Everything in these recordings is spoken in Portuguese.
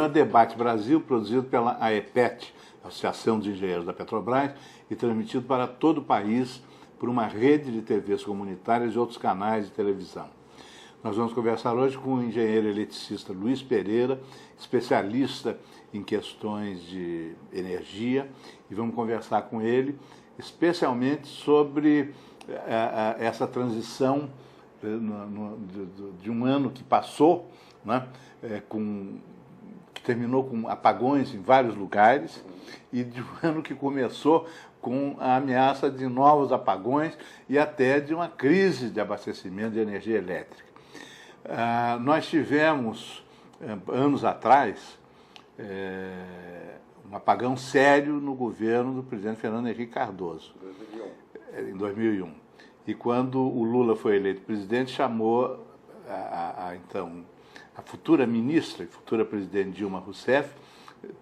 programa Debate Brasil, produzido pela AEPET, Associação dos Engenheiros da Petrobras, e transmitido para todo o país por uma rede de TVs comunitárias e outros canais de televisão. Nós vamos conversar hoje com o engenheiro eletricista Luiz Pereira, especialista em questões de energia, e vamos conversar com ele especialmente sobre essa transição de um ano que passou, né, que terminou com apagões em vários lugares, e de um ano que começou com a ameaça de novos apagões e até de uma crise de abastecimento de energia elétrica. Nós tivemos, anos atrás, um apagão sério no governo do presidente Fernando Henrique Cardoso, em 2001. E quando o Lula foi eleito presidente, chamou então, a futura ministra e futura presidente Dilma Rousseff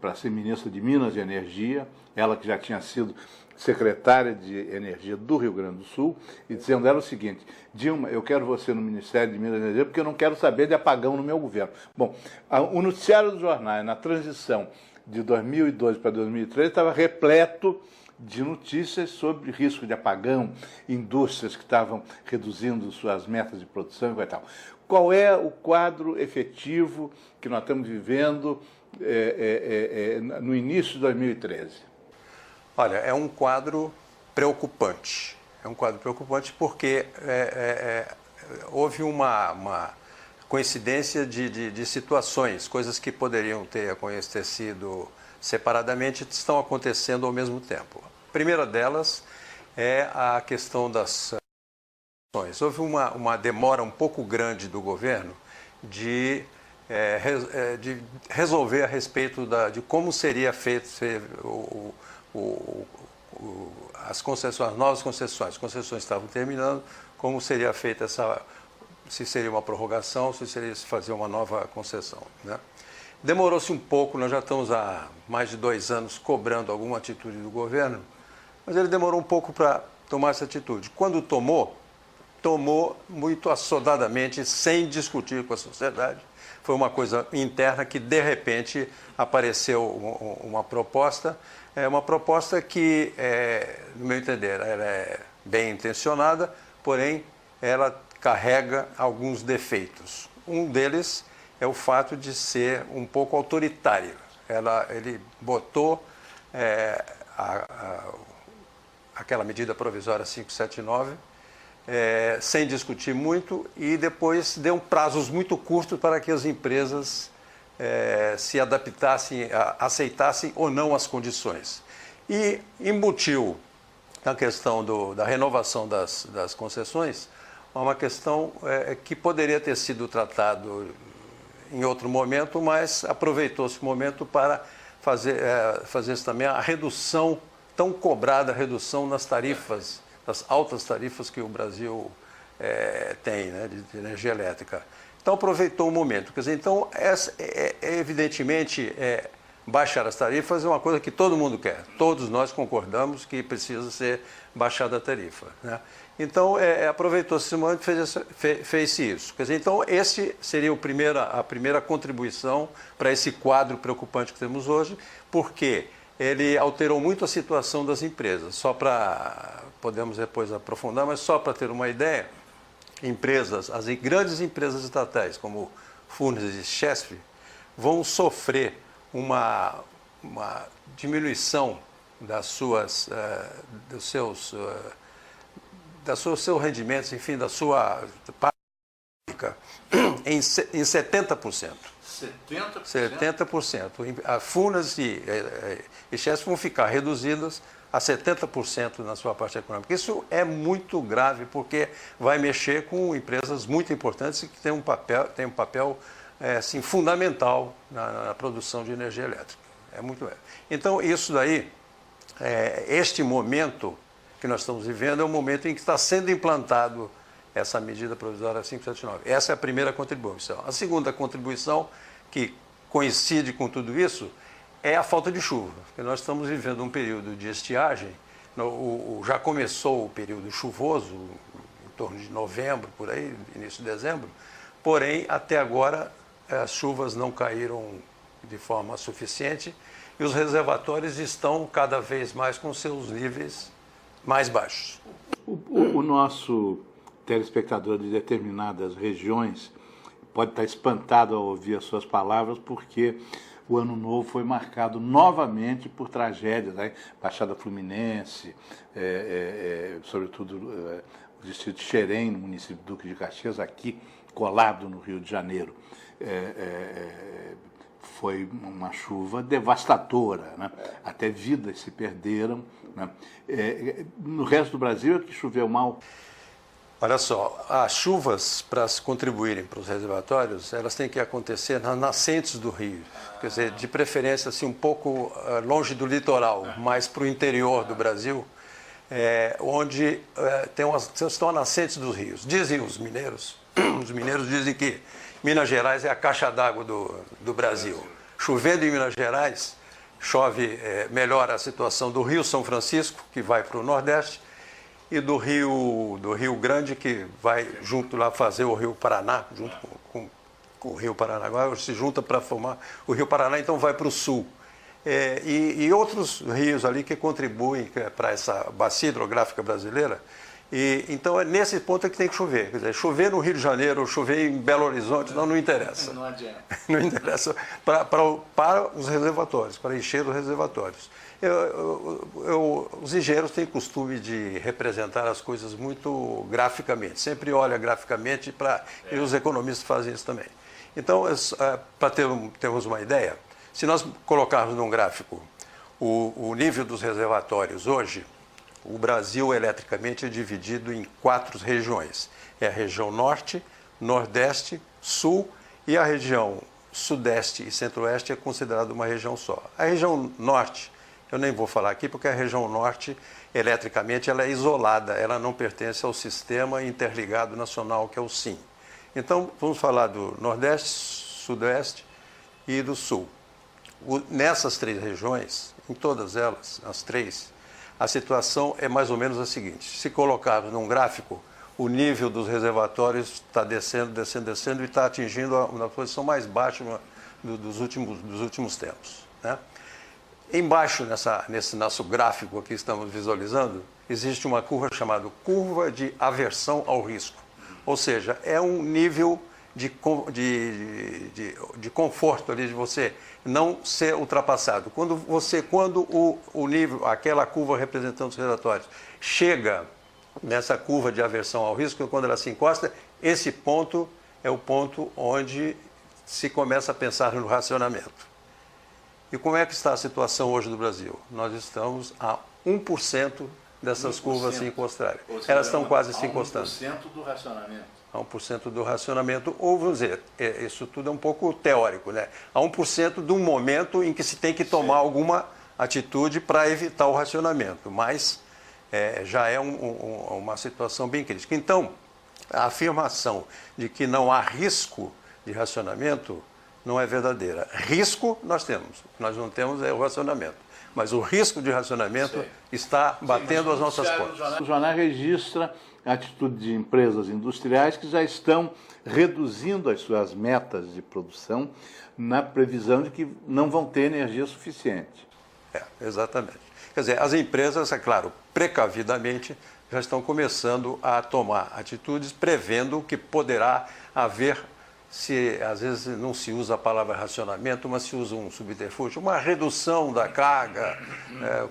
para ser ministra de Minas e Energia, ela que já tinha sido secretária de Energia do Rio Grande do Sul, e dizendo ela o seguinte: Dilma, eu quero você no Ministério de Minas e Energia porque eu não quero saber de apagão no meu governo. Bom, o noticiário dos jornais, na transição de 2002 para 2003, estava repleto de notícias sobre risco de apagão, indústrias que estavam reduzindo suas metas de produção e tal. Qual é o quadro efetivo que nós estamos vivendo no início de 2013? Olha, é um quadro preocupante. É um quadro preocupante porque houve uma coincidência de situações, coisas que poderiam ter acontecido separadamente, estão acontecendo ao mesmo tempo. A primeira delas é a questão das ações. Houve uma demora um pouco grande do governo de resolver a respeito de como seria feito as concessões, as novas concessões. As concessões estavam terminando, como seria feita se seria uma prorrogação, se seria fazer uma nova concessão, né? Demorou-se um pouco, nós já estamos há mais de 2 anos cobrando alguma atitude do governo, mas ele demorou um pouco para tomar essa atitude. Quando tomou muito assodadamente, sem discutir com a sociedade. Foi uma coisa interna que, de repente, apareceu uma proposta que, no meu entender, ela é bem intencionada, porém, ela carrega alguns defeitos. Um deles é o fato de ser um pouco autoritário. Ele botou aquela medida provisória 579, sem discutir muito, e depois deu prazos muito curtos para que as empresas se adaptassem, aceitassem ou não as condições. E embutiu na questão da renovação das concessões uma questão que poderia ter sido tratado em outro momento, mas aproveitou-se o momento para fazer também a redução, tão cobrada redução nas tarifas, das altas tarifas que o Brasil tem, né, de energia elétrica. Então aproveitou o momento. Quer dizer, então, evidentemente, baixar as tarifas é uma coisa que todo mundo quer. Todos nós concordamos que precisa ser baixada a tarifa, né? Então, aproveitou esse momento e fez isso. Quer dizer, então, esse seria a primeira contribuição para esse quadro preocupante que temos hoje, porque ele alterou muito a situação das empresas. Podemos depois aprofundar, mas só para ter uma ideia, as grandes empresas estatais, como Furnas e Chesf, vão sofrer uma diminuição dos seus rendimentos, enfim, da sua pública, em 70%. 70%? 70%. A Furnas e Chesf vão ficar reduzidas a 70% na sua parte econômica. Isso é muito grave, porque vai mexer com empresas muito importantes e que têm um papel assim, fundamental na produção de energia elétrica. É muito grave. Então, isso daí, este momento que nós estamos vivendo é um momento em que está sendo implantado essa medida provisória 579. Essa é a primeira contribuição. A segunda contribuição, que coincide com tudo isso, é a falta de chuva, porque nós estamos vivendo um período de estiagem. Já começou o período chuvoso, em torno de novembro, por aí, início de dezembro, porém, até agora, as chuvas não caíram de forma suficiente e os reservatórios estão cada vez mais com seus níveis mais baixos. O nosso telespectador de determinadas regiões pode estar espantado ao ouvir as suas palavras, porque o Ano Novo foi marcado novamente por tragédias, né? Baixada Fluminense, sobretudo o distrito de Xerém, no município de Duque de Caxias, aqui colado no Rio de Janeiro. Foi uma chuva devastadora, né? Até vidas se perderam, né? No resto do Brasil é que choveu mal. Olha só, as chuvas, para contribuírem para os reservatórios, elas têm que acontecer nas nascentes do rio. Quer dizer, de preferência assim, um pouco longe do litoral, mais para o interior do Brasil, onde estão as nascentes dos rios. Dizem os mineiros dizem que Minas Gerais é a caixa d'água do Brasil. Chovendo em Minas Gerais, melhora a situação do Rio São Francisco, que vai para o Nordeste, e do Rio Grande, que vai junto lá fazer o Rio Paraná, junto com o Rio Paraná. Agora se junta para formar o Rio Paraná, então vai para o sul. E outros rios ali que contribuem para essa bacia hidrográfica brasileira. Então é nesse ponto que tem que chover. Quer dizer, chover no Rio de Janeiro, chover em Belo Horizonte, não interessa. Não adianta. Não interessa para os reservatórios, para encher os reservatórios. Os engenheiros têm costume de representar as coisas muito graficamente. Sempre olha graficamente e os economistas fazem isso também. Então, para termos uma ideia, se nós colocarmos num gráfico o nível dos reservatórios hoje, o Brasil eletricamente é dividido em 4 regiões. É a região norte, nordeste, sul e a região sudeste e centro-oeste é considerada uma região só. A região norte, eu nem vou falar aqui porque a região norte, eletricamente, ela é isolada, ela não pertence ao Sistema Interligado Nacional, que é o SIN. Então, vamos falar do nordeste, sudeste e do sul. Nessas 3 regiões, em todas elas, as 3, a situação é mais ou menos a seguinte. Se colocarmos num gráfico, o nível dos reservatórios está descendo e está atingindo a posição mais baixa dos últimos tempos, né? Embaixo, nesse nosso gráfico aqui que estamos visualizando, existe uma curva chamada curva de aversão ao risco. Ou seja, é um nível de conforto ali, de você não ser ultrapassado. Quando o nível, aquela curva representando os reservatórios, chega nessa curva de aversão ao risco, quando ela se encosta, esse ponto é o ponto onde se começa a pensar no racionamento. E como é que está a situação hoje do Brasil? Nós estamos a 1% dessas curvas se encostarem. Elas estão quase se encostando. 1% do racionamento. A 1% do racionamento, ou vamos dizer, isso tudo é um pouco teórico, né? A 1% do momento em que se tem que tomar alguma atitude para evitar o racionamento, mas já é uma situação bem crítica. Então, a afirmação de que não há risco de racionamento não é verdadeira. Risco nós temos, o que nós não temos é o racionamento. Mas o risco de racionamento está batendo as nossas portas. O jornal registra a atitude de empresas industriais que já estão reduzindo as suas metas de produção na previsão de que não vão ter energia suficiente. Exatamente. Quer dizer, as empresas, é claro, precavidamente, já estão começando a tomar atitudes prevendo que poderá haver, às vezes não se usa a palavra racionamento, mas se usa um subterfúgio, uma redução da carga,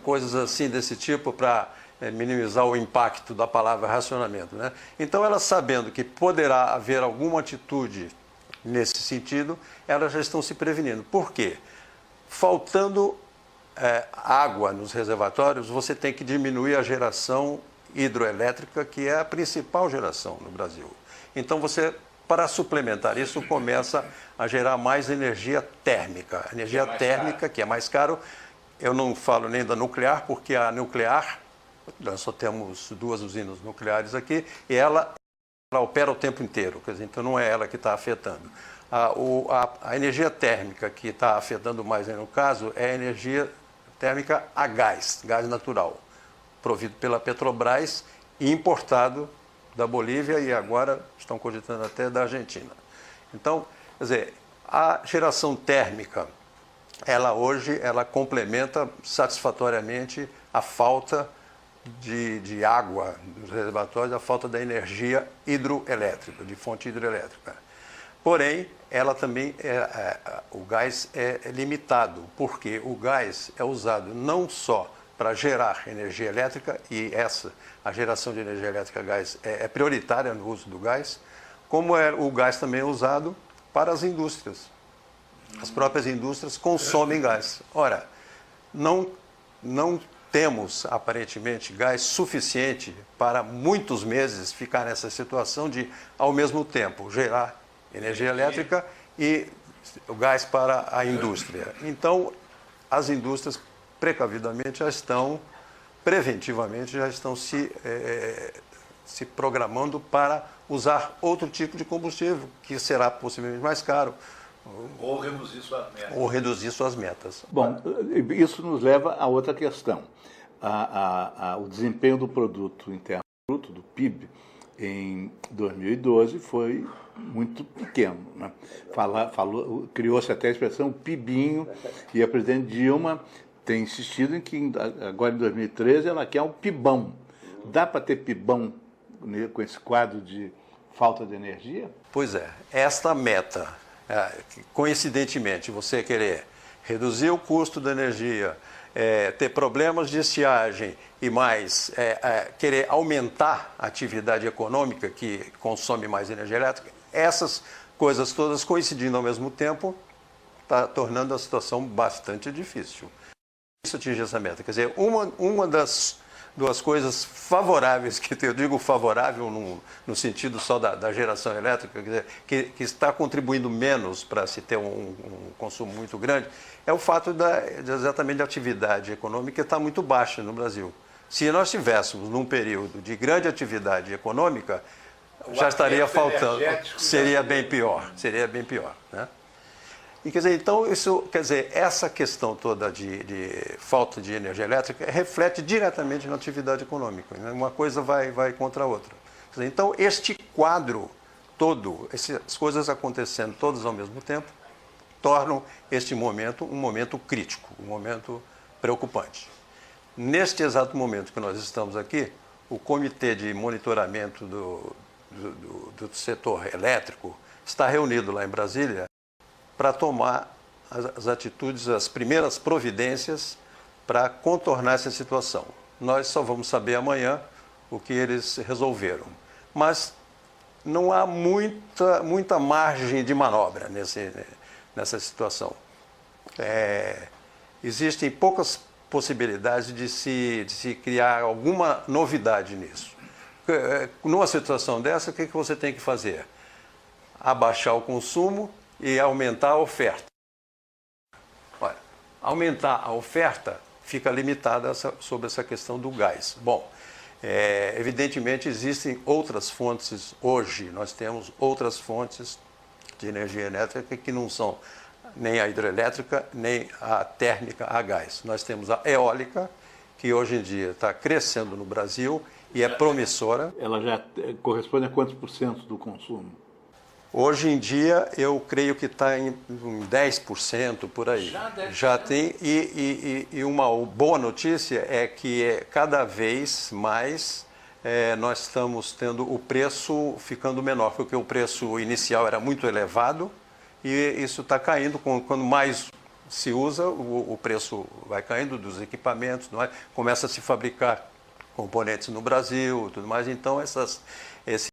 coisas assim desse tipo para minimizar o impacto da palavra racionamento, né? Então, elas sabendo que poderá haver alguma atitude nesse sentido, elas já estão se prevenindo. Por quê? Faltando água nos reservatórios, você tem que diminuir a geração hidroelétrica, que é a principal geração no Brasil. Então, para suplementar isso, começa a gerar mais energia térmica. Energia térmica, que é mais caro. Eu não falo nem da nuclear, porque a nuclear, nós só temos 2 usinas nucleares aqui, e ela opera o tempo inteiro, quer dizer, então não é ela que está afetando. A energia térmica que está afetando mais aí no caso é a energia térmica a gás natural, provido pela Petrobras e importado da Bolívia e agora estão cogitando até da Argentina. Então, quer dizer, a geração térmica ela complementa satisfatoriamente a falta de água nos reservatórios, a falta da energia hidroelétrica, de fonte hidroelétrica. Porém, ela também o gás é limitado, porque o gás é usado não só para gerar energia elétrica, e a geração de energia elétrica a gás é prioritária no uso do gás, como o gás também é usado para as indústrias. As próprias indústrias consomem gás. Ora, não temos, aparentemente, gás suficiente para muitos meses ficar nessa situação de, ao mesmo tempo, gerar energia elétrica e o gás para a indústria. Então, as indústrias, precavidamente, preventivamente, já estão se programando para usar outro tipo de combustível, que será possivelmente mais caro. Ou reduzir suas metas. Ou reduzir suas metas. Bom, isso nos leva a outra questão. O desempenho do produto interno bruto, do PIB, em 2012 foi muito pequeno, né? Criou-se até a expressão PIBinho, e a presidente Dilma tem insistido em que agora em 2013 ela quer um PIBão. Dá para ter PIBão com esse quadro de falta de energia? Pois é, esta meta, coincidentemente, você querer reduzir o custo da energia, ter problemas de estiagem e mais querer aumentar a atividade econômica que consome mais energia elétrica, essas coisas todas coincidindo ao mesmo tempo, está tornando a situação bastante difícil. Isso atingir essa meta. Quer dizer, uma das duas coisas favoráveis, que eu digo favorável no sentido só da geração elétrica, quer dizer, que está contribuindo menos para se ter um consumo muito grande, é o fato exatamente da atividade econômica estar muito baixa no Brasil. Se nós estivéssemos num período de grande atividade econômica, já estaria faltando, seria bem pior, né? E, quer dizer, então, essa questão toda de falta de energia elétrica reflete diretamente na atividade econômica, né? Uma coisa vai contra a outra. Quer dizer, então, este quadro todo, essas coisas acontecendo todas ao mesmo tempo, tornam este momento um momento crítico, um momento preocupante. Neste exato momento que nós estamos aqui, o Comitê de Monitoramento do Setor Elétrico está reunido lá em Brasília para tomar as atitudes, as primeiras providências para contornar essa situação. Nós só vamos saber amanhã o que eles resolveram. Mas não há muita margem de manobra nessa situação. Existem poucas possibilidades de se criar alguma novidade nisso. Numa situação dessa, o que você tem que fazer? Abaixar o consumo e aumentar a oferta. Olha, aumentar a oferta fica limitada sobre essa questão do gás. Bom, evidentemente existem outras fontes hoje, nós temos outras fontes de energia elétrica que não são nem a hidrelétrica, nem a térmica a gás. Nós temos a eólica, que hoje em dia está crescendo no Brasil e é promissora. Ela já corresponde a quantos por cento do consumo? Hoje em dia, eu creio que está em 10% por aí. Já tem. E uma boa notícia é que cada vez mais nós estamos tendo o preço ficando menor, porque o preço inicial era muito elevado e isso está caindo. Quando mais se usa, o preço vai caindo dos equipamentos, não é? Começa a se fabricar componentes no Brasil, tudo mais. Então, esses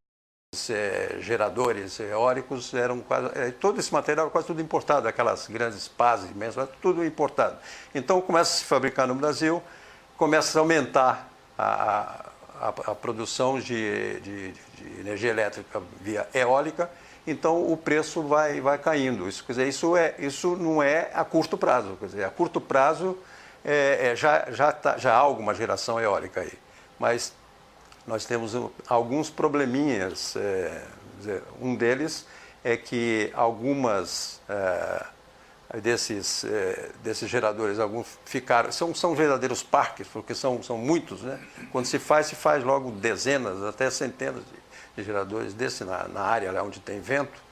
geradores eólicos eram quase, todo esse material era quase tudo importado, aquelas grandes pás imensas, tudo importado. Então começa a se fabricar no Brasil, começa a aumentar a produção de energia elétrica via eólica, então o preço vai caindo. Isso, quer dizer, isso não é a curto prazo, quer dizer, a curto prazo já há alguma geração eólica aí, mas nós temos alguns probleminhas. Um deles é que algumas desses geradores, alguns ficaram, são verdadeiros parques, porque são muitos, né? Quando se faz logo dezenas, até centenas de geradores desses na área lá onde tem vento.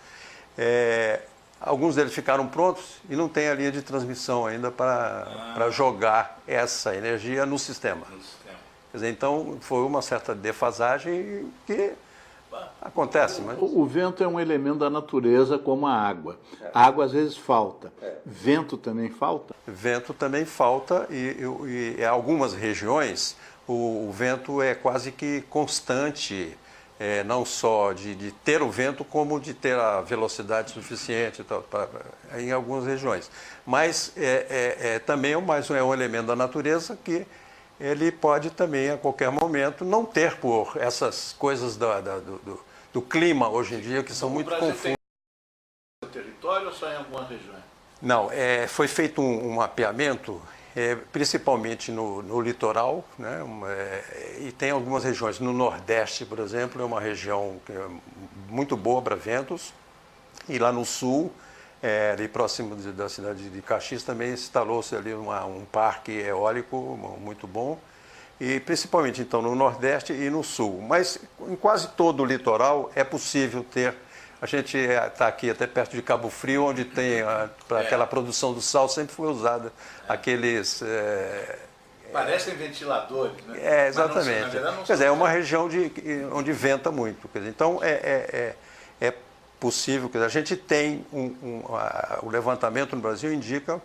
alguns deles ficaram prontos e não tem a linha de transmissão ainda para jogar essa energia no sistema. Quer dizer, então, foi uma certa defasagem que acontece. Mas... O vento é um elemento da natureza como a água. A água às vezes falta. Vento também falta? Vento também falta e em algumas regiões o vento é quase que constante, não só de ter o vento, como de ter a velocidade suficiente em algumas regiões. Mas também é um elemento da natureza que ele pode também, a qualquer momento, não ter por essas coisas do clima hoje em dia, que são muito confusas. No território ou só em algumas regiões? Não, foi feito um mapeamento, principalmente no litoral, né? E tem algumas regiões. No Nordeste, por exemplo, é uma região que é muito boa para ventos, e lá no Sul, ali próximo da cidade de Caxias, também instalou-se ali um parque eólico muito bom, e principalmente então no Nordeste e no Sul. Mas em quase todo o litoral é possível ter. A gente está aqui até perto de Cabo Frio, onde tem para aquela produção do sal sempre foi usada aqueles... Parecem ventiladores, né? Exatamente. Quer dizer, é uma região onde venta muito. Quer dizer, então é possível, a gente tem o levantamento no Brasil indica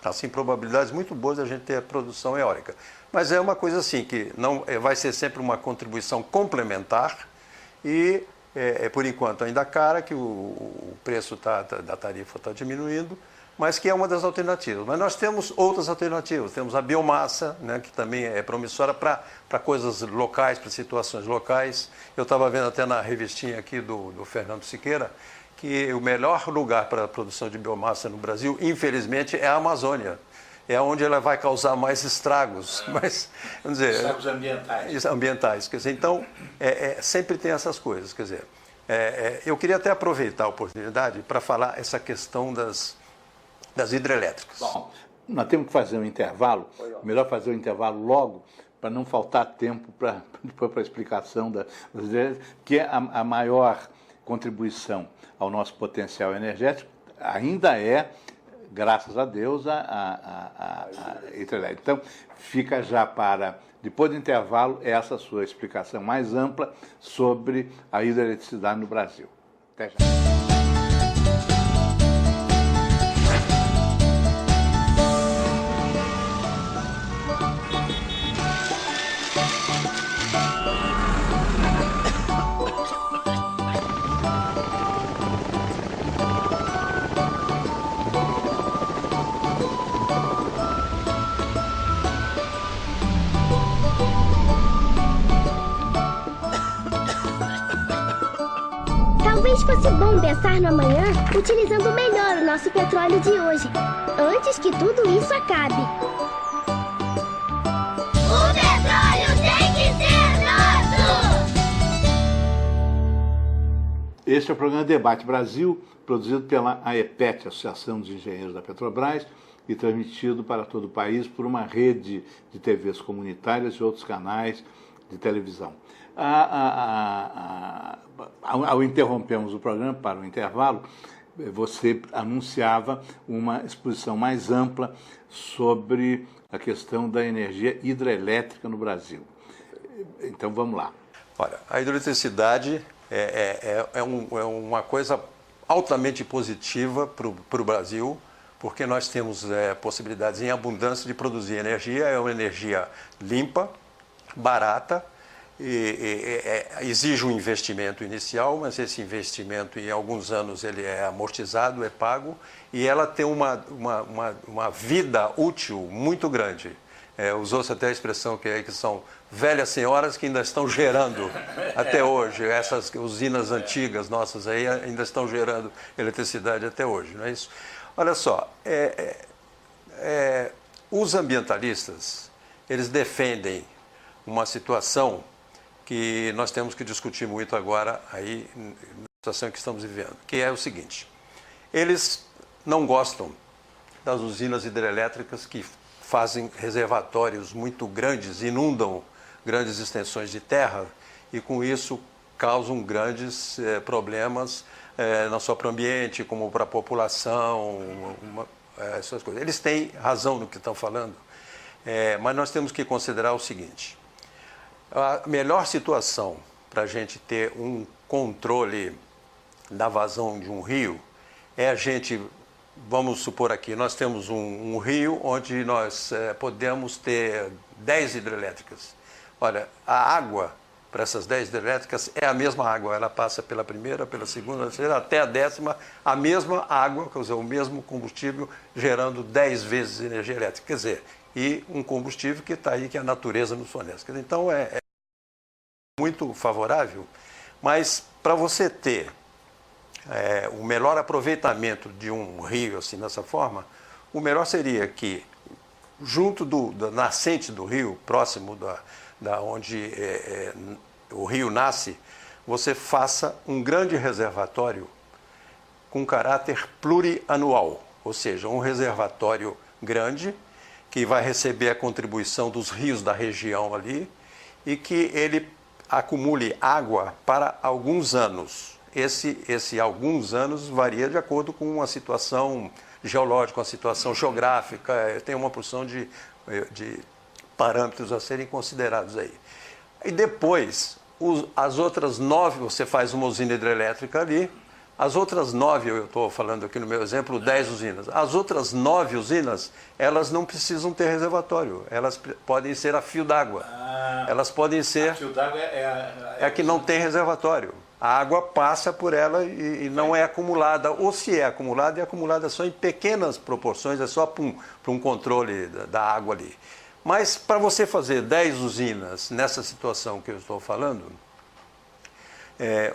assim probabilidades muito boas de a gente ter a produção eólica, mas é uma coisa assim que não vai ser sempre uma contribuição complementar e por enquanto ainda cara, que o preço da tarifa está diminuindo, mas que é uma das alternativas. Mas nós temos outras alternativas, temos a biomassa, né, que também é promissora para coisas locais, para situações locais. Eu estava vendo até na revistinha aqui do Fernando Siqueira que o melhor lugar para a produção de biomassa no Brasil, infelizmente, é a Amazônia. É onde ela vai causar mais estragos, vamos dizer, estragos ambientais. Quer dizer, então, sempre tem essas coisas. Quer dizer, eu queria até aproveitar a oportunidade para falar essa questão das hidrelétricas. Bom, nós temos que fazer um intervalo, melhor fazer o intervalo logo, para não faltar tempo para a explicação das hidrelétricas, que é a maior contribuição ao nosso potencial energético, ainda graças a Deus, a hidrelétrica. Então, fica já para, depois do intervalo, essa sua explicação mais ampla sobre a hidroeletricidade no Brasil. Até já. Talvez fosse bom pensar no amanhã utilizando melhor o nosso petróleo de hoje, antes que tudo isso acabe. O petróleo tem que ser nosso! Este é o programa Debate Brasil, produzido pela AEPET, Associação dos Engenheiros da Petrobras, e transmitido para todo o país por uma rede de TVs comunitárias e outros canais de televisão. Ao interrompermos o programa para o intervalo, você anunciava uma exposição mais ampla sobre a questão da energia hidrelétrica no Brasil. Então, vamos lá. Olha, a hidroeletricidade é uma coisa altamente positiva para o Brasil, porque nós temos possibilidades em abundância de produzir energia. É uma energia limpa, barata, exige um investimento inicial, mas esse investimento em alguns anos ele é amortizado, é pago, e ela tem uma vida útil muito grande. Usou-se até a expressão que são velhas senhoras que ainda estão gerando até hoje. Essas usinas antigas nossas aí ainda estão gerando eletricidade até hoje, não é isso? Olha só, os ambientalistas, eles defendem uma situação que nós temos que discutir muito agora aí na situação que estamos vivendo, que é o seguinte: eles não gostam das usinas hidrelétricas que fazem reservatórios muito grandes, inundam grandes extensões de terra e com isso causam grandes problemas não só para o ambiente, como para a população, essas coisas. Eles têm razão no que estão falando, mas nós temos que considerar o seguinte: a melhor situação para a gente ter um controle da vazão de um rio é a gente, vamos supor aqui, nós temos um rio onde nós podemos ter 10 hidrelétricas. Olha, a água para essas 10 hidrelétricas é a mesma água, ela passa pela primeira, pela segunda, terceira, até a 10ª, a mesma água, quer dizer, o mesmo combustível gerando 10 vezes energia elétrica, quer dizer, e um combustível que está aí, que a natureza nos fornece. Então é muito favorável, mas para você ter o melhor aproveitamento de um rio assim dessa forma, o melhor seria que junto da nascente do rio, próximo da onde o rio nasce, você faça um grande reservatório com caráter plurianual, ou seja, um reservatório grande que vai receber a contribuição dos rios da região ali e que ele acumule água para alguns anos. Esse alguns anos varia de acordo com a situação geológica, a situação geográfica, tem uma porção de parâmetros a serem considerados aí. E depois, as outras 9, você faz uma usina hidrelétrica ali, as outras 9, eu estou falando aqui no meu exemplo, 10 usinas, as outras 9 usinas, elas não precisam ter reservatório, elas podem ser a fio d'água. Elas podem ser... A fio d'água é que não tem reservatório. A água passa por ela e não é acumulada, ou se é acumulada só em pequenas proporções, é só para um controle da água ali. Mas para você fazer 10 usinas nessa situação que eu estou falando,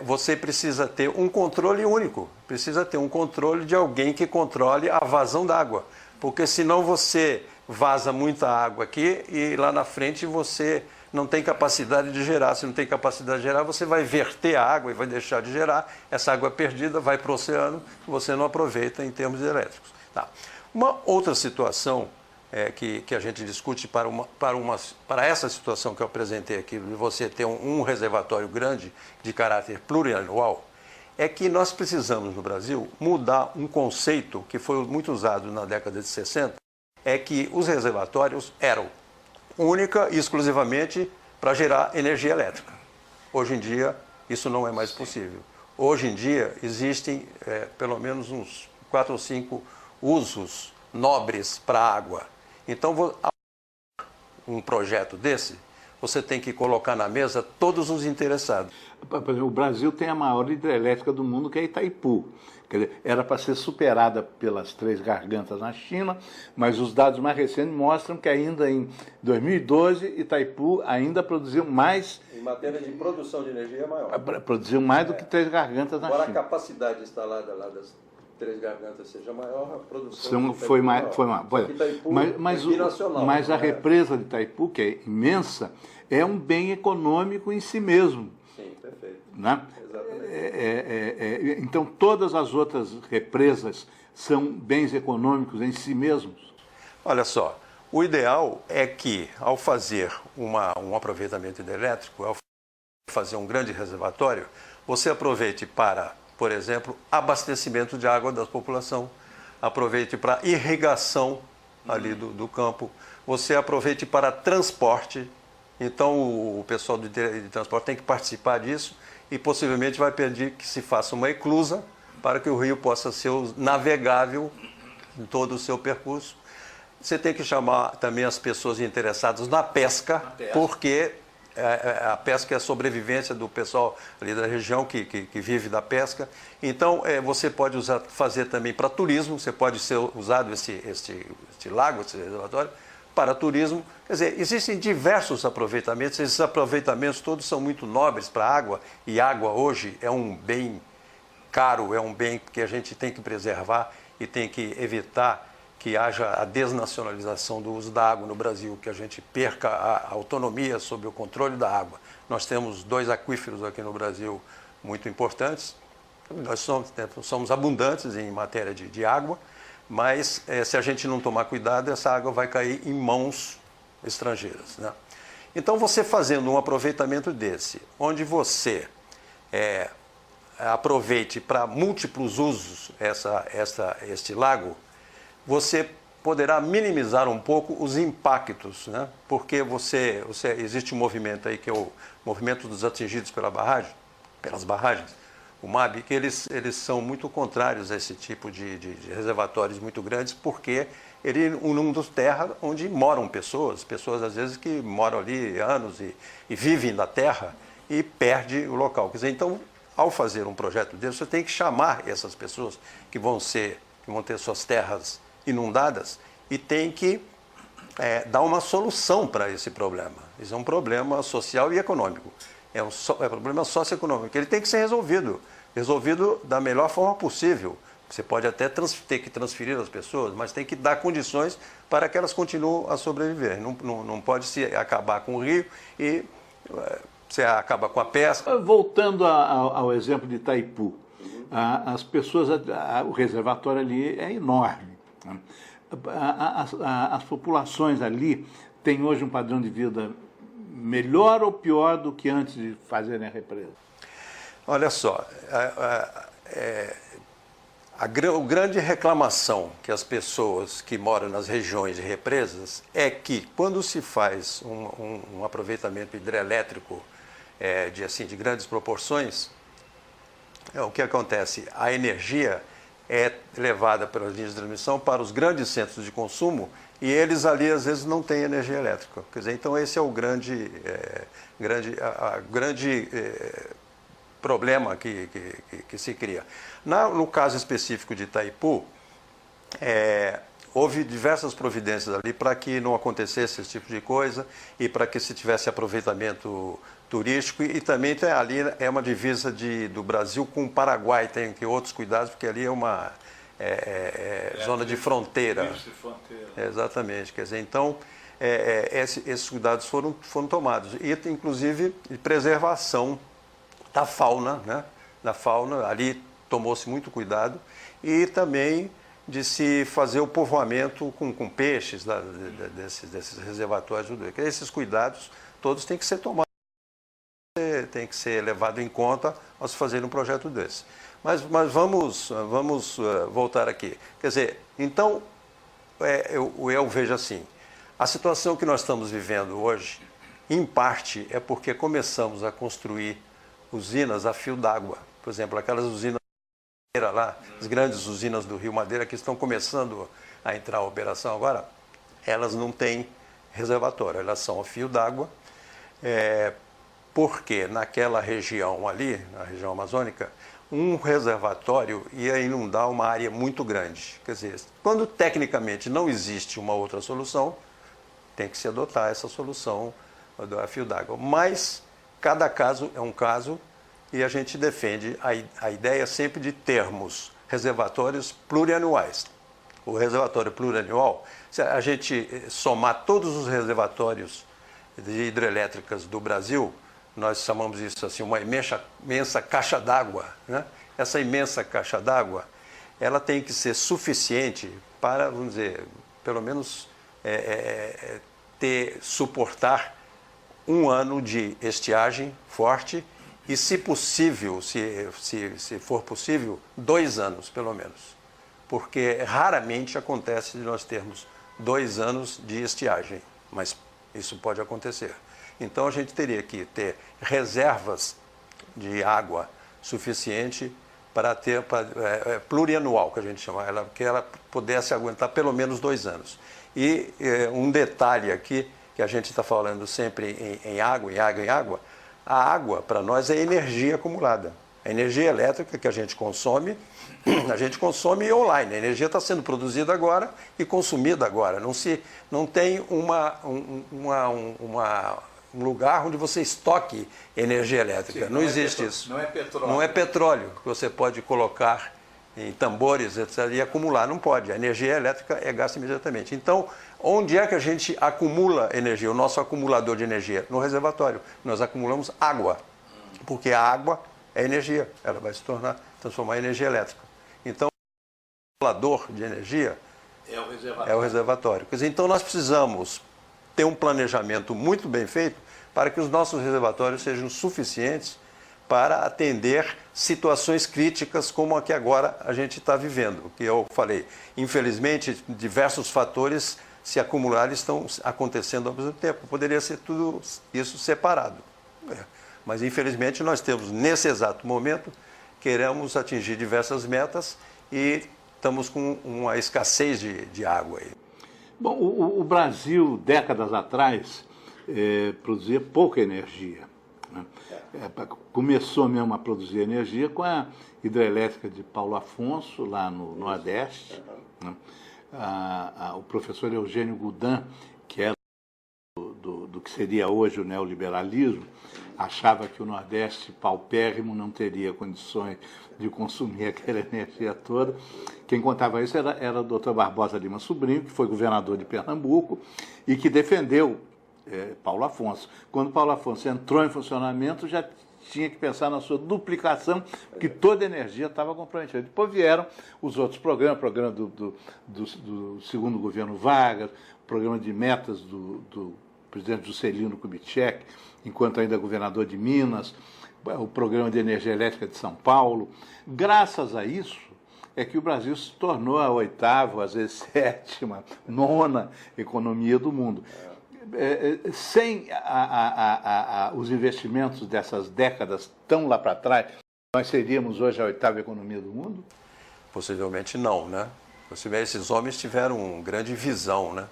você precisa ter um controle único, precisa ter um controle de alguém que controle a vazão d'água, porque senão você vaza muita água aqui e lá na frente você não tem capacidade de gerar. Se não tem capacidade de gerar, você vai verter a água e vai deixar de gerar, essa água perdida vai para o oceano e você não aproveita em termos elétricos. Tá. Uma outra situação que a gente discute para essa situação que eu apresentei aqui, de você ter um reservatório grande de caráter plurianual, é que nós precisamos no Brasil mudar um conceito que foi muito usado na década de 60, é que os reservatórios eram única e exclusivamente para gerar energia elétrica. Hoje em dia, isso não é mais possível. Hoje em dia, existem pelo menos uns 4 ou 5 usos nobres para a água. Então, um projeto desse, você tem que colocar na mesa todos os interessados. Por exemplo, o Brasil tem a maior hidrelétrica do mundo, que é Itaipu. Quer dizer, era para ser superada pelas Três Gargantas na China, mas os dados mais recentes mostram que ainda em 2012 Itaipu ainda produziu mais... Em matéria de produção de energia é maior. Produziu mais do que Três Gargantas na China. Embora a capacidade instalada lá das Três Gargantas seja maior, a produção foi maior. Itaipu Mas a represa de Itaipu, que é imensa, é um bem econômico em si mesmo. Sim, perfeito. Né? Então, todas as outras represas são bens econômicos em si mesmos? Olha só, o ideal é que, ao fazer um aproveitamento hidrelétrico, ao fazer um grande reservatório, você aproveite para, por exemplo, abastecimento de água da população, aproveite para irrigação ali do campo, você aproveite para transporte. Então, o pessoal de transporte tem que participar disso e possivelmente vai pedir que se faça uma eclusa para que o rio possa ser navegável em todo o seu percurso. Você tem que chamar também as pessoas interessadas na pesca, porque a pesca é a sobrevivência do pessoal ali da região que vive da pesca. Então, você pode fazer também para turismo, você pode ser usado este lago, esse reservatório, para turismo. Quer dizer, existem diversos aproveitamentos, esses aproveitamentos todos são muito nobres para a água, e água hoje é um bem caro, é um bem que a gente tem que preservar e tem que evitar que haja a desnacionalização do uso da água no Brasil, que a gente perca a autonomia sobre o controle da água. Nós temos 2 aquíferos aqui no Brasil muito importantes, nós somos abundantes em matéria de água, mas se a gente não tomar cuidado, essa água vai cair em mãos estrangeiras, né? Então, você fazendo um aproveitamento desse, onde você aproveite para múltiplos usos este lago, você poderá minimizar um pouco os impactos, né? Porque existe um movimento aí que é o movimento dos atingidos pelas barragens, o MAB, que eles são muito contrários a esse tipo de reservatórios muito grandes, porque ele é um mundo terra onde moram pessoas às vezes que moram ali anos e vivem na terra e perde o local. Quer dizer, então, ao fazer um projeto desse, você tem que chamar essas pessoas que vão ter suas terras inundadas e tem que dar uma solução para esse problema. Isso é um problema social e econômico. É um problema socioeconômico. Ele tem que ser resolvido da melhor forma possível. Você pode até ter que transferir as pessoas, mas tem que dar condições para que elas continuem a sobreviver. Não pode se acabar com o rio e você acaba com a pesca. Voltando ao exemplo de Itaipu, as pessoas, o reservatório ali é enorme. As populações ali têm hoje um padrão de vida melhor ou pior do que antes de fazerem a represa? Olha só, a grande reclamação que as pessoas que moram nas regiões de represas é que quando se faz um aproveitamento hidrelétrico de grandes proporções, o que acontece? A energia é levada pelas linhas de transmissão para os grandes centros de consumo e eles ali às vezes não têm energia elétrica. Quer dizer, então esse é o grande problema que se cria. No caso específico de Itaipu, houve diversas providências ali para que não acontecesse esse tipo de coisa e para que se tivesse aproveitamento turístico e também ali é uma divisa do Brasil com o Paraguai, tem que outros cuidados, porque ali é uma zona de fronteira. Exatamente, quer dizer, então esses cuidados foram tomados e inclusive de preservação da fauna, né? Da fauna, ali tomou-se muito cuidado e também de se fazer o povoamento com peixes desses reservatórios. Esses cuidados todos têm que ser tomados, tem que ser levado em conta ao se fazer um projeto desse. Mas vamos voltar aqui. Quer dizer, então, eu vejo assim, a situação que nós estamos vivendo hoje, em parte, é porque começamos a construir usinas a fio d'água. Por exemplo, aquelas usinas lá, as grandes usinas do Rio Madeira que estão começando a entrar em operação agora, elas não têm reservatório, elas são a fio d'água, porque naquela região ali, na região amazônica, um reservatório ia inundar uma área muito grande. Quer dizer, quando tecnicamente não existe uma outra solução, tem que se adotar essa solução da fio d'água. Mas cada caso é um caso e a gente defende a ideia sempre de termos reservatórios plurianuais. O reservatório plurianual, se a gente somar todos os reservatórios de hidrelétricas do Brasil, nós chamamos isso assim, uma imensa caixa d'água, né? Essa imensa caixa d'água, ela tem que ser suficiente para, vamos dizer, pelo menos suportar um ano de estiagem forte e, se possível, se for possível, 2 anos, pelo menos. Porque raramente acontece de nós termos 2 anos de estiagem, mas isso pode acontecer. Então, a gente teria que ter reservas de água suficiente para ter plurianual, que a gente chama, que ela pudesse aguentar pelo menos 2 anos. E um detalhe aqui, que a gente está falando sempre em água, a água para nós é energia acumulada. A energia elétrica que a gente consome online. A energia está sendo produzida agora e consumida agora. Não tem um lugar onde você estoque energia elétrica. Sim, não existe isso. Não é petróleo. Não é petróleo que você pode colocar em tambores, etc., e acumular. Não pode. A energia elétrica é gasta imediatamente. Então, onde é que a gente acumula energia? O nosso acumulador de energia? No reservatório. Nós acumulamos água, porque a água é energia. Ela vai se transformar em energia elétrica. Então, o acumulador de energia é o reservatório. Quer dizer, então, nós precisamos ter um planejamento muito bem feito para que os nossos reservatórios sejam suficientes para atender situações críticas como a que agora a gente está vivendo. Que eu falei, infelizmente, diversos fatores se acumularam e estão acontecendo ao mesmo tempo. Poderia ser tudo isso separado. Mas, infelizmente, nós temos, nesse exato momento, queremos atingir diversas metas e estamos com uma escassez de água aí. Bom, o Brasil, décadas atrás, produzia pouca energia, né? Começou mesmo a produzir energia com a hidrelétrica de Paulo Afonso, lá no Nordeste, né? O professor Eugênio Goudin, que era do que seria hoje o neoliberalismo, achava que o Nordeste paupérrimo não teria condições de consumir aquela energia toda. Quem contava isso era o Dr. Barbosa Lima Sobrinho, que foi governador de Pernambuco e que defendeu Paulo Afonso. Quando Paulo Afonso entrou em funcionamento, já tinha que pensar na sua duplicação, porque toda a energia estava comprometida. Depois vieram os outros programas, o programa do segundo governo Vargas, o programa de metas do presidente Juscelino Kubitschek, enquanto ainda governador de Minas, o programa de energia elétrica de São Paulo. Graças a isso é que o Brasil se tornou a 8ª, às vezes 7ª, 9ª economia do mundo. Sem os investimentos dessas décadas tão lá para trás, nós seríamos hoje a 8ª economia do mundo? Possivelmente não, né? Esses homens tiveram uma grande visão, né?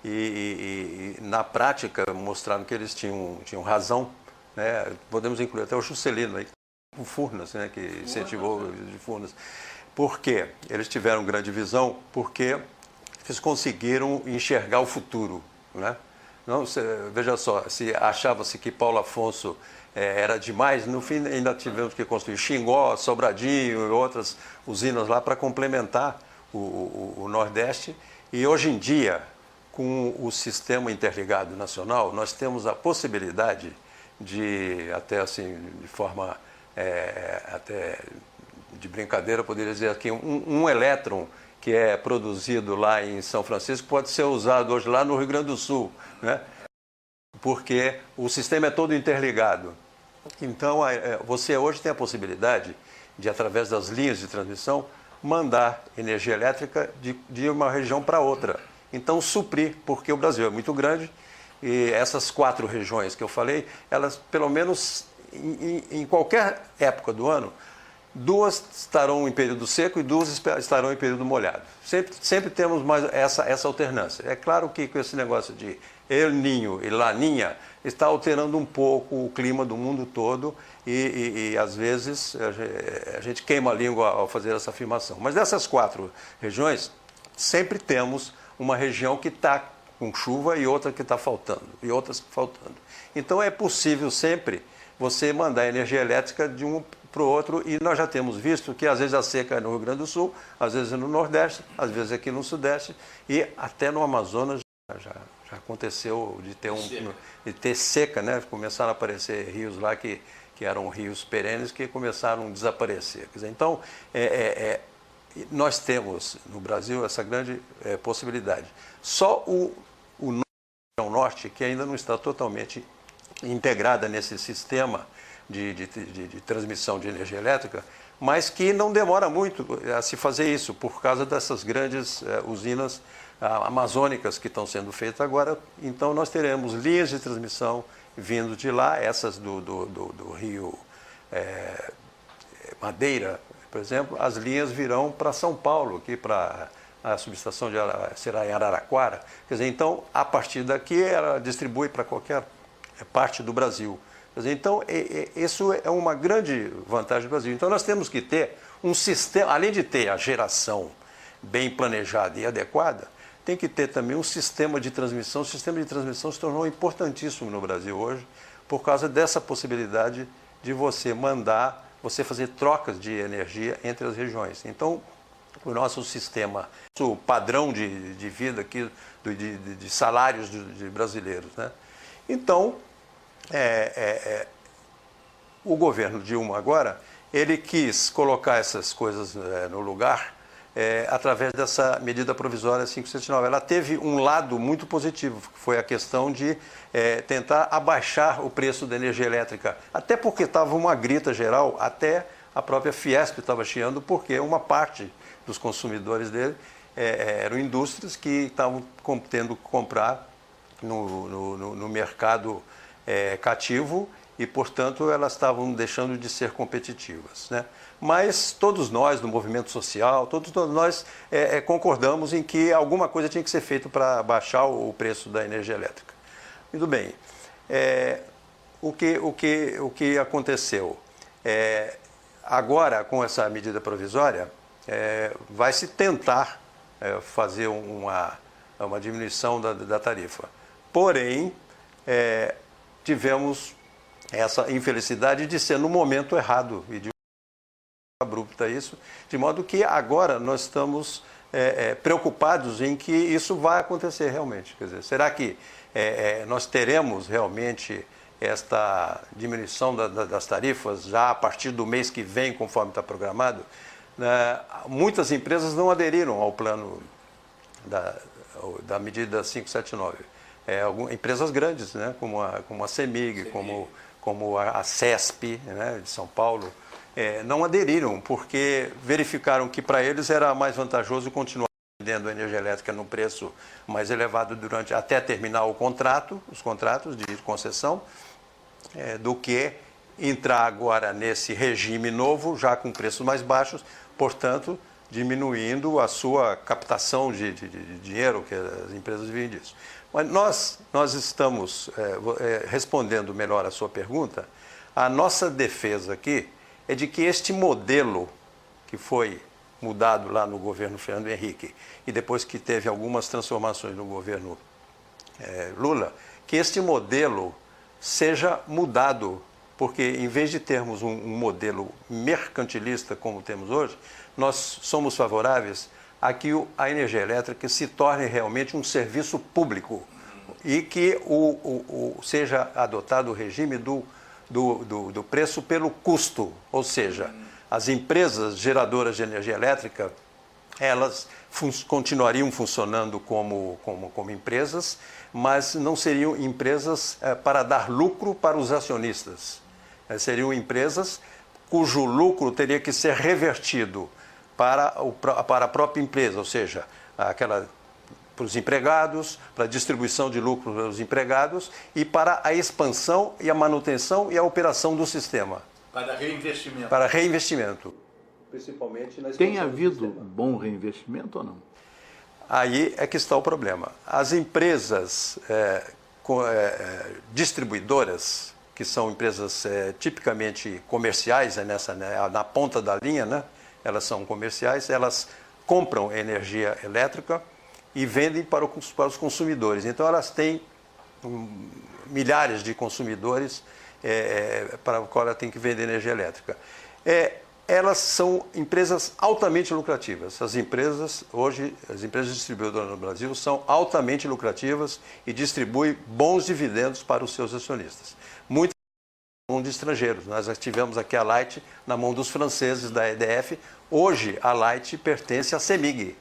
E na prática mostraram que eles tinham razão, né? Podemos incluir até o Juscelino aí, o Furnas, né? Que incentivou de Furnas. Por quê? Eles tiveram grande visão porque eles conseguiram enxergar o futuro, né? Não, veja só, se achava-se que Paulo Afonso era demais, no fim ainda tivemos que construir Xingó, Sobradinho e outras usinas lá para complementar o Nordeste. E hoje em dia, com o sistema interligado nacional, nós temos a possibilidade de, até assim, de forma até de brincadeira, poderia dizer aqui, um elétron que é produzido lá em São Francisco pode ser usado hoje lá no Rio Grande do Sul, né? Porque o sistema é todo interligado. Então, você hoje tem a possibilidade de, através das linhas de transmissão, mandar energia elétrica de uma região para outra. Então, suprir, porque o Brasil é muito grande e essas 4 regiões que eu falei, elas, pelo menos em qualquer época do ano, 2 estarão em período seco e 2 estarão em período molhado. Sempre temos mais essa alternância. É claro que com esse negócio de El Niño e Laninha está alterando um pouco o clima do mundo todo e às vezes a gente queima a língua ao fazer essa afirmação. Mas dessas 4 regiões, sempre temos uma região que está com chuva e outra que está faltando, e outras faltando. Então é possível sempre você mandar energia elétrica de um para o outro, e nós já temos visto que às vezes a seca é no Rio Grande do Sul, às vezes é no Nordeste, às vezes aqui no Sudeste, e até no Amazonas já aconteceu de ter seca, né? Começaram a aparecer rios lá que eram rios perenes que começaram a desaparecer. Quer dizer, então, nós temos no Brasil essa grande possibilidade. Só o Norte, que ainda não está totalmente integrada nesse sistema de transmissão de energia elétrica, mas que não demora muito a se fazer isso, por causa dessas grandes usinas amazônicas que estão sendo feitas agora. Então, nós teremos linhas de transmissão vindo de lá, essas do Rio Madeira, por exemplo, as linhas virão para São Paulo, aqui para a subestação será em Araraquara. Quer dizer, então, a partir daqui, ela distribui para qualquer parte do Brasil. Quer dizer, então, isso é uma grande vantagem do Brasil. Então, nós temos que ter um sistema, além de ter a geração bem planejada e adequada, tem que ter também um sistema de transmissão. O sistema de transmissão se tornou importantíssimo no Brasil hoje, por causa dessa possibilidade de você fazer trocas de energia entre as regiões. Então, o nosso sistema, o padrão de vida aqui, de salários de brasileiros, né? Então, o governo Dilma agora, ele quis colocar essas coisas no lugar através dessa medida provisória 579. Ela teve um lado muito positivo, que foi a questão de tentar abaixar o preço da energia elétrica, até porque estava uma grita geral, até a própria Fiesp estava chiando, porque uma parte dos consumidores dele eram indústrias que estavam tendo que comprar no mercado cativo e, portanto, elas estavam deixando de ser competitivas, né? Mas todos nós, do movimento social, todos nós concordamos em que alguma coisa tinha que ser feita para baixar o preço da energia elétrica. Muito bem. O que aconteceu? Agora, com essa medida provisória, vai se tentar fazer uma diminuição da tarifa. Porém, tivemos essa infelicidade de ser no momento errado e de abrupta isso, de modo que agora nós estamos preocupados em que isso vai acontecer realmente. Quer dizer, será que nós teremos realmente esta diminuição das tarifas já a partir do mês que vem, conforme está programado? Muitas empresas não aderiram ao plano da medida 579. Empresas grandes, né, como a CEMIG, como a CESP, né, de São Paulo, não aderiram, porque verificaram que para eles era mais vantajoso continuar vendendo energia elétrica no preço mais elevado até terminar os contratos de concessão, do que entrar agora nesse regime novo, já com preços mais baixos, portanto, diminuindo a sua captação de dinheiro, que as empresas vivem disso. Mas nós estamos respondendo melhor a sua pergunta. A nossa defesa aqui é de que este modelo que foi mudado lá no governo Fernando Henrique e depois que teve algumas transformações no governo Lula, que este modelo seja mudado, porque em vez de termos um modelo mercantilista como temos hoje, nós somos favoráveis a que a energia elétrica se torne realmente um serviço público e que seja adotado o regime do preço pelo custo, ou seja, as empresas geradoras de energia elétrica, elas continuariam funcionando como empresas, mas não seriam empresas para dar lucro para os acionistas. Seriam empresas cujo lucro teria que ser revertido para a própria empresa, ou seja, para os empregados, para a distribuição de lucro para os empregados e para a expansão e a manutenção e a operação do sistema. Para reinvestimento. Para reinvestimento. Principalmente na expansão. Tem havido bom reinvestimento ou não? Aí é que está o problema. As empresas distribuidoras, que são empresas tipicamente comerciais, na ponta da linha, né? Elas são comerciais, elas compram energia elétrica e vendem para os consumidores. Então, elas têm milhares de consumidores para o qual ela tem que vender energia elétrica. Elas são empresas altamente lucrativas. Hoje, as empresas distribuidoras no Brasil são altamente lucrativas e distribuem bons dividendos para os seus acionistas. Muitas na mão de estrangeiros. Nós tivemos aqui a Light na mão dos franceses da EDF. Hoje, a Light pertence à CEMIG.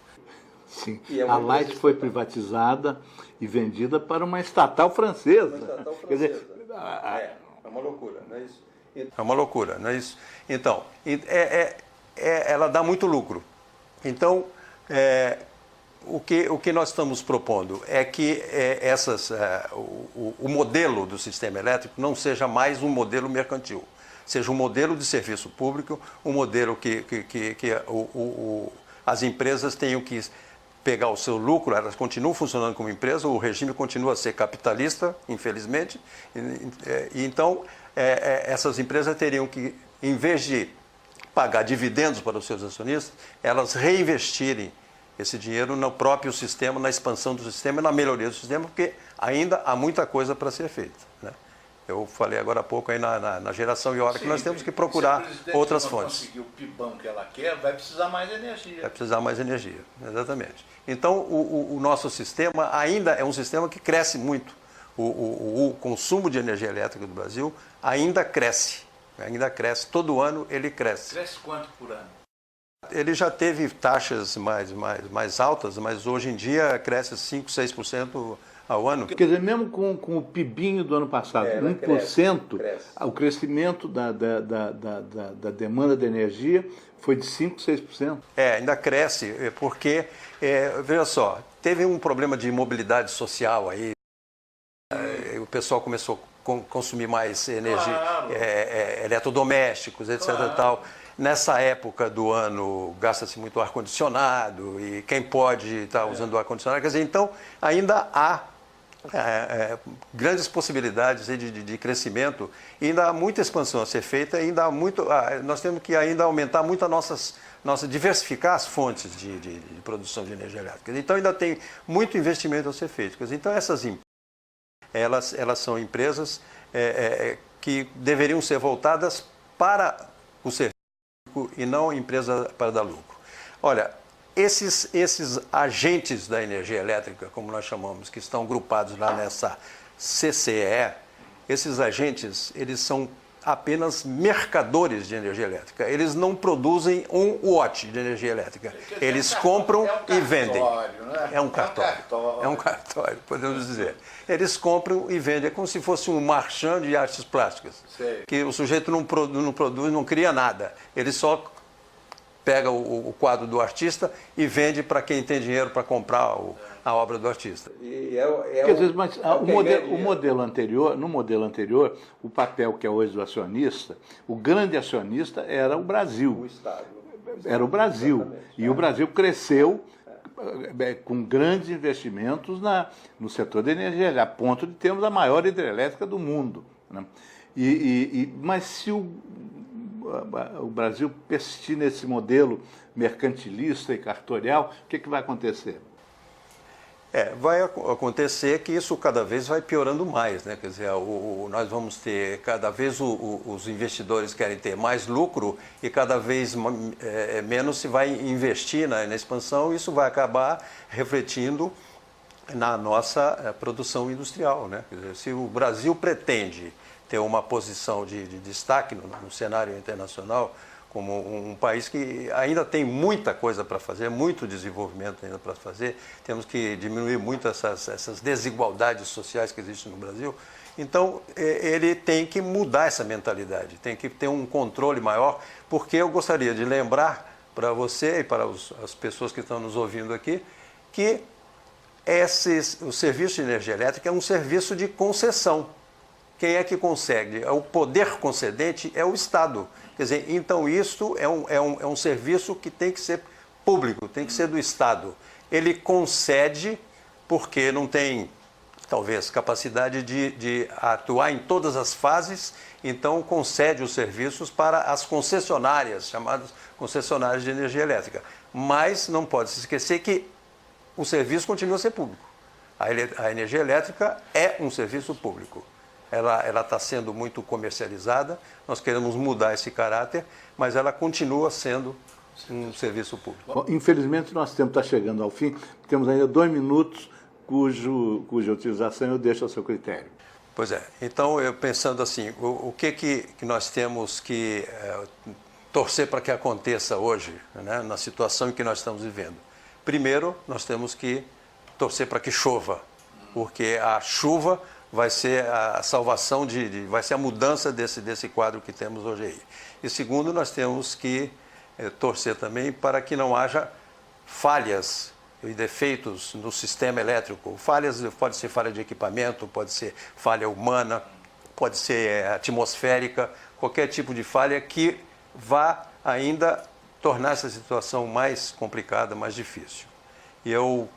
Sim, a Light foi privatizada e vendida para uma estatal francesa. Quer dizer, é uma loucura, não é isso? É uma loucura, não é isso? Então, ela dá muito lucro. Então, o que nós estamos propondo é que o modelo do sistema elétrico não seja mais um modelo mercantil, seja um modelo de serviço público, um modelo que as empresas tenham que pegar o seu lucro, elas continuam funcionando como empresa, o regime continua a ser capitalista, infelizmente, e então essas empresas teriam que, em vez de pagar dividendos para os seus acionistas, elas reinvestirem esse dinheiro no próprio sistema, na expansão do sistema e na melhoria do sistema, porque ainda há muita coisa para ser feita, né? Eu falei agora há pouco aí na geração eólica que nós temos que procurar outras fontes. Se conseguir o pibão que ela quer, vai precisar mais energia. Vai precisar mais energia, exatamente. Então, o nosso sistema ainda é um sistema que cresce muito. O consumo de energia elétrica do Brasil ainda cresce. Todo ano ele cresce. Cresce quanto por ano? Ele já teve taxas mais altas, mas hoje em dia cresce 5%, 6% ao ano. Quer dizer, mesmo com o PIBinho do ano passado, 1%, cresce. O crescimento da demanda de energia foi de 5%, 6%. Ainda cresce, porque, veja só, teve um problema de mobilidade social aí, o pessoal começou a consumir mais energia, eletrodomésticos, etc. E tal. Nessa época do ano, gasta-se muito ar-condicionado e quem pode estar usando o ar-condicionado. Quer dizer, então, ainda há grandes possibilidades de crescimento e ainda há muita expansão a ser feita, ainda há muito, nós temos que ainda aumentar muito diversificar as fontes de produção de energia elétrica. Então, ainda tem muito investimento a ser feito. Quer dizer, então, essas empresas, elas são empresas que deveriam ser voltadas para o serviço e não empresa para dar lucro. Olha, esses agentes da energia elétrica, como nós chamamos, que estão grupados lá nessa CCE, esses agentes, eles são apenas mercadores de energia elétrica. Eles não produzem um watt de energia elétrica. Eles compram e vendem. É um cartório, podemos dizer. Eles compram e vendem. É como se fosse um marchand de artes plásticas. Sei. Que o sujeito não produz, não cria nada. Ele só pega o quadro do artista e vende para quem tem dinheiro para comprar a obra do artista. Quer dizer, mas no modelo anterior, o papel que é hoje do acionista, o grande acionista era o Brasil. O Estado. Era o Brasil. Exatamente. E o Brasil cresceu com grandes investimentos no setor da energia, a ponto de termos a maior hidrelétrica do mundo. Né? Mas se o Brasil persistir nesse modelo mercantilista e cartorial, o que vai acontecer? Vai acontecer que isso cada vez vai piorando mais, né? Quer dizer, nós vamos ter, cada vez os investidores querem ter mais lucro e cada vez menos se vai investir na expansão, e isso vai acabar refletindo na nossa produção industrial, né? Quer dizer, se o Brasil pretende ter uma posição de destaque no cenário internacional, como um país que ainda tem muita coisa para fazer, muito desenvolvimento ainda para fazer, temos que diminuir muito essas desigualdades sociais que existem no Brasil. Então, ele tem que mudar essa mentalidade, tem que ter um controle maior, porque eu gostaria de lembrar para você e para as pessoas que estão nos ouvindo aqui, que o serviço de energia elétrica é um serviço de concessão. Quem é que concede? O poder concedente é o Estado. Quer dizer, então isso é um serviço que tem que ser público, tem que ser do Estado. Ele concede porque não tem, talvez, capacidade de atuar em todas as fases, então concede os serviços para as concessionárias, chamadas concessionárias de energia elétrica. Mas não pode se esquecer que o serviço continua a ser público. A energia elétrica é um serviço público. Ela está sendo muito comercializada, nós queremos mudar esse caráter, mas ela continua sendo um serviço público. Bom, infelizmente, nosso tempo está chegando ao fim, temos ainda 2 minutos, cuja utilização eu deixo ao seu critério. Pois é, então, eu pensando assim, o que nós temos que torcer para que aconteça hoje, né, na situação em que nós estamos vivendo? Primeiro, nós temos que torcer para que chova, porque a chuva vai ser a salvação, vai ser a mudança desse quadro que temos hoje aí. E segundo, nós temos que torcer também para que não haja falhas e defeitos no sistema elétrico. Falhas, pode ser falha de equipamento, pode ser falha humana, pode ser atmosférica, qualquer tipo de falha que vá ainda tornar essa situação mais complicada, mais difícil. E eu,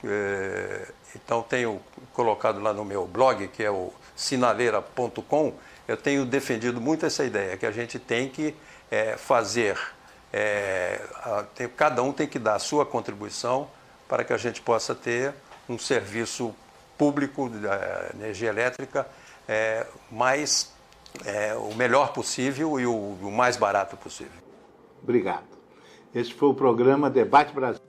então, tenho colocado lá no meu blog, que é o sinaleira.com, eu tenho defendido muito essa ideia, que a gente tem que fazer, cada um tem que dar a sua contribuição para que a gente possa ter um serviço público da energia elétrica o melhor possível e o mais barato possível. Obrigado. Este foi o programa Debate Brasil.